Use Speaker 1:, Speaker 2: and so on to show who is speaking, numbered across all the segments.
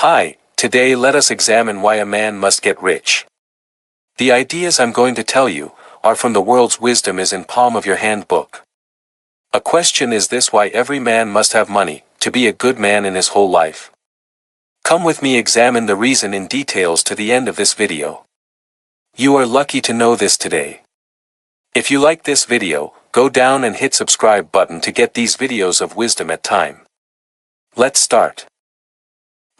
Speaker 1: Hi, today let us examine why a man must get rich. The ideas I'm going to tell you are from the world's wisdom is in palm of your hand book. A question is this: why every man must have money to be a good man in his whole life? Come with me examine the reason in details to the end of this video. You are lucky to know this today. If you like this video, go down and hit subscribe button to get these videos of wisdom at time. Let's start.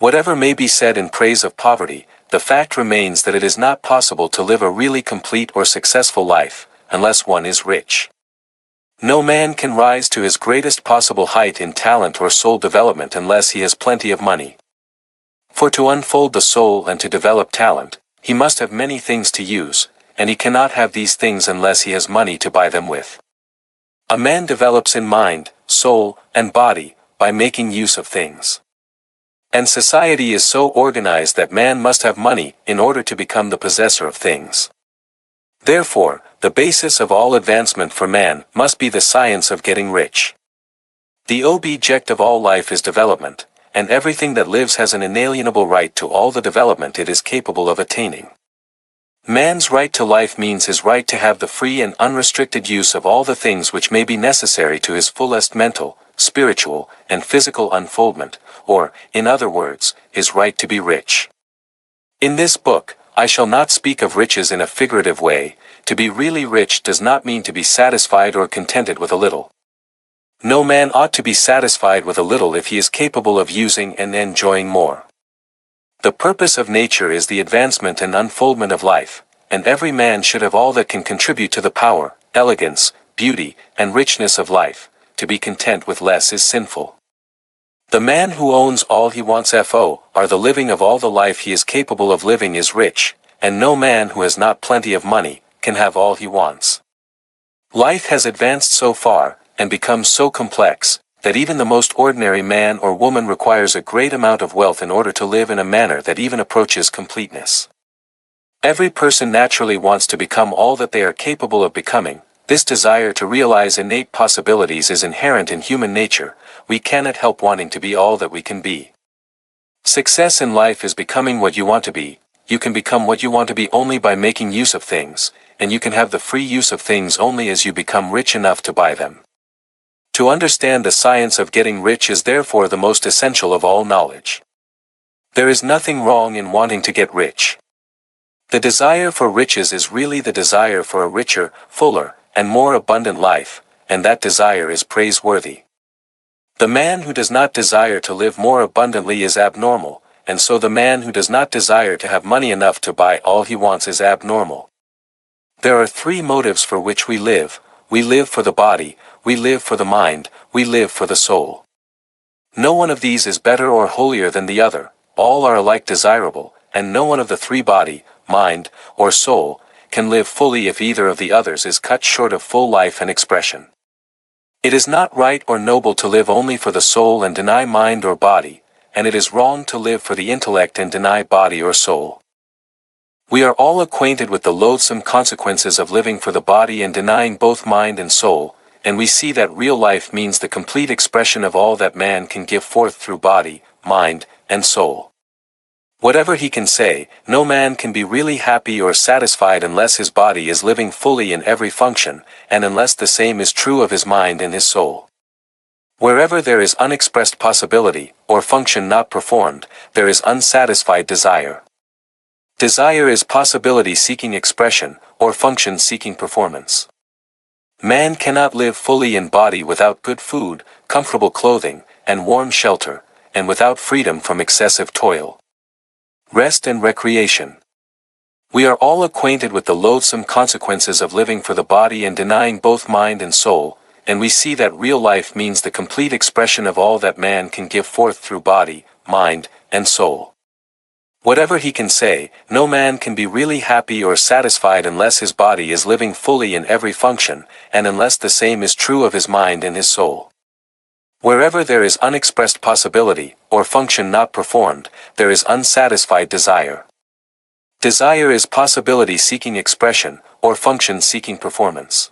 Speaker 1: Whatever may be said in praise of poverty, the fact remains that it is not possible to live a really complete or successful life, unless one is rich. No man can rise to his greatest possible height in talent or soul development unless he has plenty of money. For to unfold the soul and to develop talent, he must have many things to use, and he cannot have these things unless he has money to buy them with. A man develops in mind, soul, and body, by making use of things. And society is so organized that man must have money in order to become the possessor of things. Therefore, the basis of all advancement for man must be the science of getting rich. The object of all life is development, and everything that lives has an inalienable right to all the development it is capable of attaining. Man's right to life means his right to have the free and unrestricted use of all the things which may be necessary to his fullest mental, spiritual, and physical unfoldment, or, in other words, his right to be rich. In this book, I shall not speak of riches in a figurative way. To be really rich does not mean to be satisfied or contented with a little. No man ought to be satisfied with a little if he is capable of using and enjoying more. The purpose of nature is the advancement and unfoldment of life, and every man should have all that can contribute to the power, elegance, beauty, and richness of life. To be content with less is sinful. The man who owns all he wants are the living of all the life he is capable of living is rich, and no man who has not plenty of money can have all he wants. Life has advanced so far, and become so complex, that even the most ordinary man or woman requires a great amount of wealth in order to live in a manner that even approaches completeness. Every person naturally wants to become all that they are capable of becoming. This desire to realize innate possibilities is inherent in human nature. We cannot help wanting to be all that we can be. Success in life is becoming what you want to be. You can become what you want to be only by making use of things, and you can have the free use of things only as you become rich enough to buy them. To understand the science of getting rich is therefore the most essential of all knowledge. There is nothing wrong in wanting to get rich. The desire for riches is really the desire for a richer, fuller, and more abundant life, and that desire is praiseworthy. The man who does not desire to live more abundantly is abnormal, and so the man who does not desire to have money enough to buy all he wants is abnormal. There are three motives for which we live: we live for the body, we live for the mind, we live for the soul. No one of these is better or holier than the other, all are alike desirable, and no one of the three, body, mind, or soul, can live fully if either of the others is cut short of full life and expression. It is not right or noble to live only for the soul and deny mind or body, and it is wrong to live for the intellect and deny body or soul. We are all acquainted with the loathsome consequences of living for the body and denying both mind and soul, and we see that real life means the complete expression of all that man can give forth through body, mind, and soul. Whatever he can say, no man can be really happy or satisfied unless his body is living fully in every function, and unless the same is true of his mind and his soul. Wherever there is unexpressed possibility, or function not performed, there is unsatisfied desire. Desire is possibility seeking expression, or function seeking performance. Man cannot live fully in body without good food, comfortable clothing, and warm shelter, and without freedom from excessive toil, rest and recreation. We are all acquainted with the loathsome consequences of living for the body and denying both mind and soul, and we see that real life means the complete expression of all that man can give forth through body, mind, and soul. Whatever he can say, no man can be really happy or satisfied unless his body is living fully in every function, and unless the same is true of his mind and his soul. Wherever there is unexpressed possibility, or function not performed, there is unsatisfied desire. Desire is possibility seeking expression, or function seeking performance.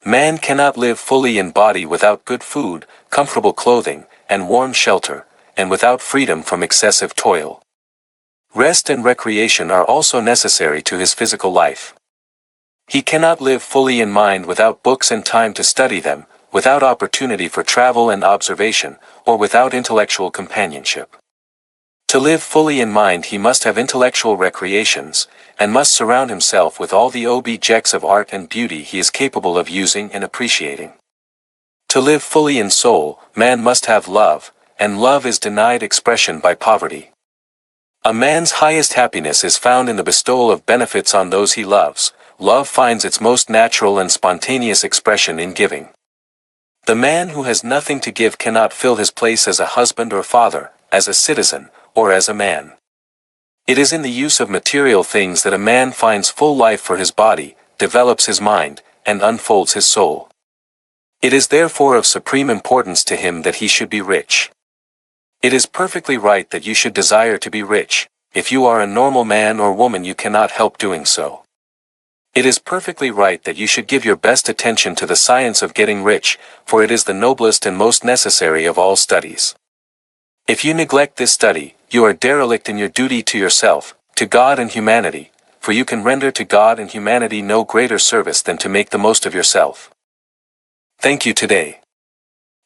Speaker 1: Man cannot live fully in body without good food, comfortable clothing, and warm shelter, and without freedom from excessive toil. Rest and recreation are also necessary to his physical life. He cannot live fully in mind without books and time to study them, without opportunity for travel and observation, or without intellectual companionship. To live fully in mind he must have intellectual recreations, and must surround himself with all the objects of art and beauty he is capable of using and appreciating. To live fully in soul, man must have love, and love is denied expression by poverty. A man's highest happiness is found in the bestowal of benefits on those he loves. Love finds its most natural and spontaneous expression in giving. The man who has nothing to give cannot fill his place as a husband or father, as a citizen, or as a man. It is in the use of material things that a man finds full life for his body, develops his mind, and unfolds his soul. It is therefore of supreme importance to him that he should be rich. It is perfectly right that you should desire to be rich. If you are a normal man or woman you cannot help doing so. It is perfectly right that you should give your best attention to the science of getting rich, for it is the noblest and most necessary of all studies. If you neglect this study, you are derelict in your duty to yourself, to God and humanity, for you can render to God and humanity no greater service than to make the most of yourself. Thank you today.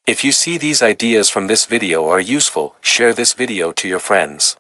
Speaker 1: If you see these ideas from this video are useful, share this video to your friends.